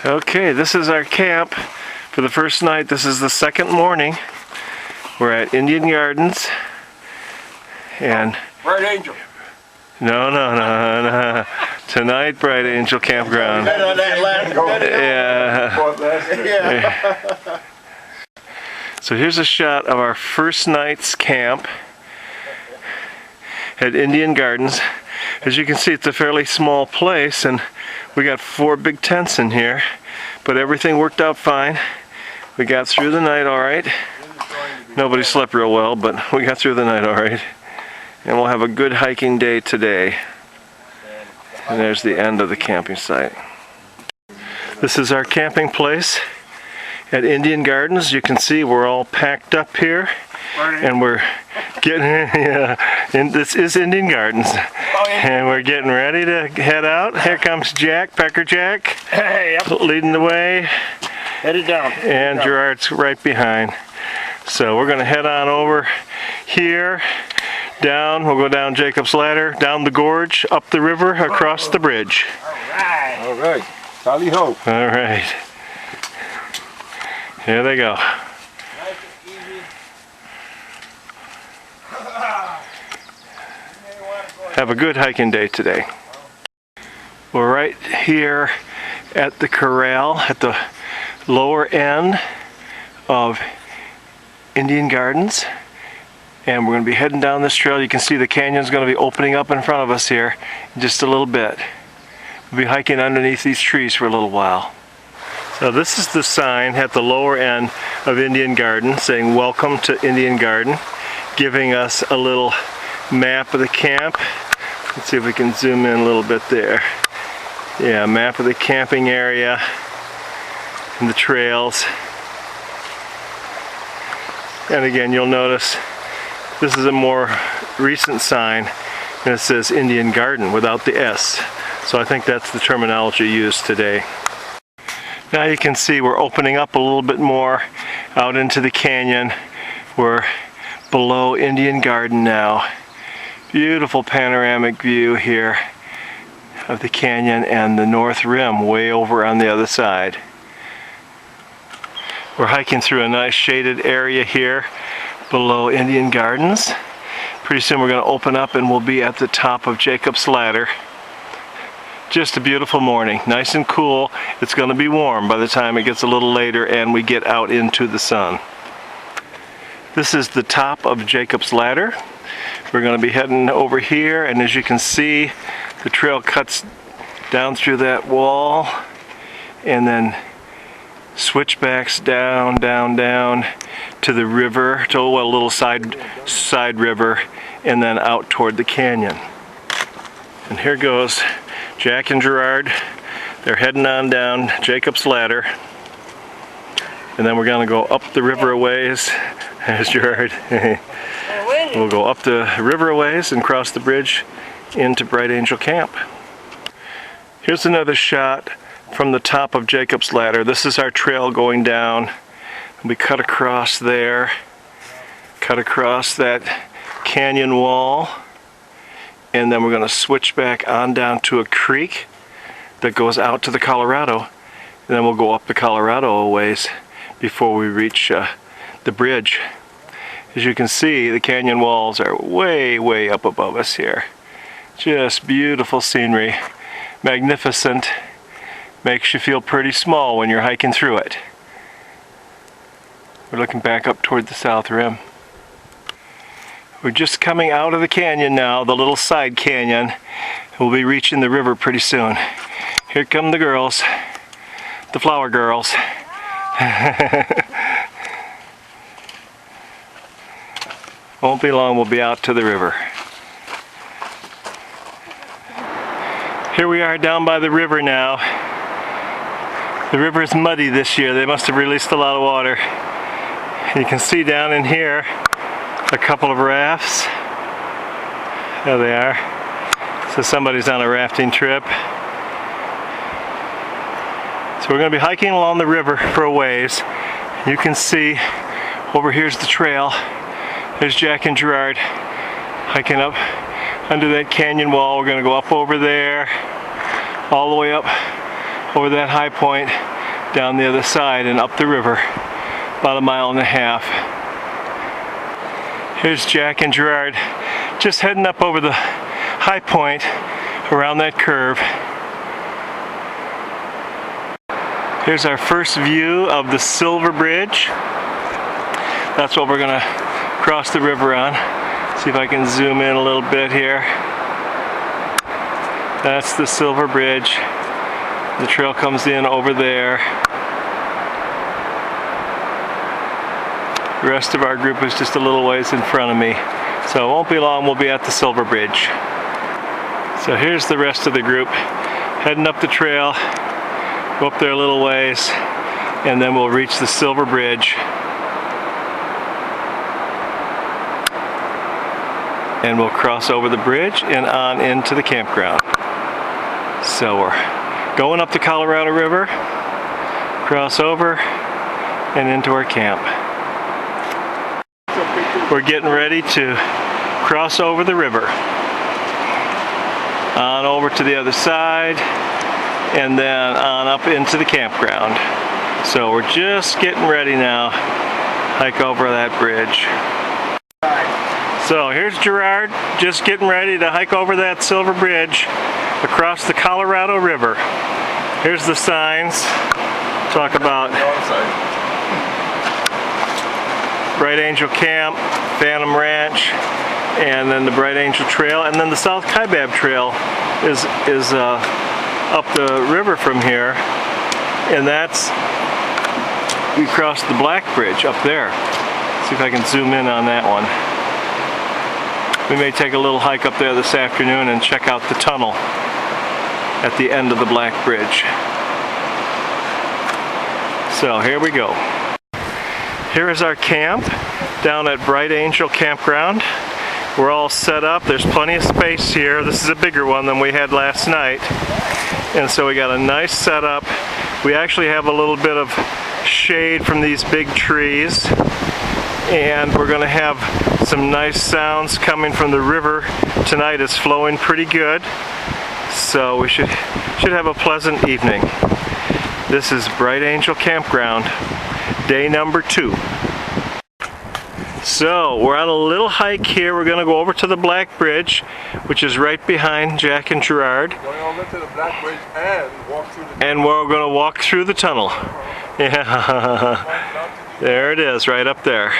Okay, this is our camp for the first night. This is the second morning. We're at Indian Gardens. And Bright Angel. No. Tonight, Bright Angel Campground. Yeah. So here's a shot of our first night's camp at Indian Gardens. As you can see, it's a fairly small place, and we got 4 big tents in here, but everything worked out fine. We got through the night all right. Nobody slept real well, but we got through the night all right. And we'll have a good hiking day today. And there's the end of the camping site. This is our camping place at Indian Gardens. You can see we're all packed up here, and we're getting, and this is Indian Gardens, and we're getting ready to head out. Here comes Jack, Pecker Jack, leading the way, Headed down. and Gerard's right behind. So we're going to head on over here, down, we'll go down Jacob's Ladder, down the gorge, up the river, across the bridge. All right. Tally ho. All right. Here they go. Have a good hiking day today. We're right here at the corral at the lower end of Indian Gardens, and we're going to be heading down this trail. You can see the canyon's going to be opening up in front of us here in just a little bit. We'll be hiking underneath these trees for a little while. So this is the sign at the lower end of Indian Garden saying "Welcome to Indian Garden," giving us a little map of the camp. Let's see if we can zoom in a little bit there. Yeah, map of the camping area and the trails. And again, you'll notice this is a more recent sign, and it says Indian Garden without the S. So I think that's the terminology used today. Now you can see we're opening up a little bit more out into the canyon. We're below Indian Garden now. Beautiful panoramic view here of the canyon and the north rim way over on the other side. We're hiking through a nice shaded area here below Indian Gardens. Pretty soon we're going to open up and we'll be at the top of Jacob's Ladder. Just a beautiful morning, nice and cool. It's going to be warm by the time it gets a little later and we get out into the sun. This is the top of Jacob's Ladder. We're going to be heading over here, and as you can see, the trail cuts down through that wall and then switchbacks down to the river, to a little side river, and then out toward the canyon. And here goes Jack and Gerard. They're heading on down Jacob's Ladder, and then we're going to go up the river a ways. There's Gerard. We'll go up the river a ways and cross the bridge into Bright Angel Camp. Here's another shot from the top of Jacob's Ladder. This is our trail going down. We cut across there, cut across that canyon wall, and then we're going to switch back on down to a creek that goes out to the Colorado, and then we'll go up the Colorado a ways before we reach the bridge. As you can see, the canyon walls are way up above us here. Just beautiful scenery, magnificent, makes you feel pretty small when you're hiking through it. We're looking back up toward the south rim. We're just coming out of the canyon now, the little side canyon. We'll be reaching the river pretty soon. Here come the girls, the flower girls. Won't be long, we'll be out to the river. Here we are down by the river now. The river is muddy this year. They must have released a lot of water. You can see down in here a couple of rafts. There they are. So somebody's on a rafting trip. So we're going to be hiking along the river for a ways. You can see over here's the trail. There's Jack and Gerard hiking up under that canyon wall. We're going to go up over there, all the way up over that high point, down the other side and up the river, about 1.5 miles. Here's Jack and Gerard just heading up over the high point around that curve. Here's our first view of the Silver Bridge. That's what we're gonna cross the river on. See if I can zoom in a little bit here. That's the Silver Bridge. The trail comes in over there. The rest of our group is just a little ways in front of me. So it won't be long, we'll be at the Silver Bridge. So here's the rest of the group heading up the trail. Go up there a little ways, and then we'll reach the Silver Bridge. And we'll cross over the bridge and on into the campground. So we're going up the Colorado River, cross over, and into our camp. We're getting ready to cross over the river, on over to the other side, and then on up into the campground. So we're just getting ready now, hike over that bridge. So here's Gerard, just getting ready to hike over that Silver Bridge across the Colorado River. Here's the signs. Talk about Bright Angel Camp, Phantom Ranch, and then the Bright Angel Trail, and then the South Kaibab Trail is up the river from here, and that's, we crossed the Black Bridge up there. See if I can zoom in on that one. We may take a little hike up there this afternoon and check out the tunnel at the end of the Black Bridge. So here we go. Here is our camp down at Bright Angel Campground. We're all set up. There's plenty of space here. This is a bigger one than we had last night. And so we got a nice setup. We actually have a little bit of shade from these big trees. And we're gonna have some nice sounds coming from the river tonight. It's flowing pretty good. So we should have a pleasant evening. This is Bright Angel Campground, day number 2. So we're on a little hike here. We're gonna go over to the Black Bridge, which is right behind Jack and Gerard. Going over to the Black Bridge and walk through the And we're gonna walk through the tunnel. Yeah, there it is, right up there.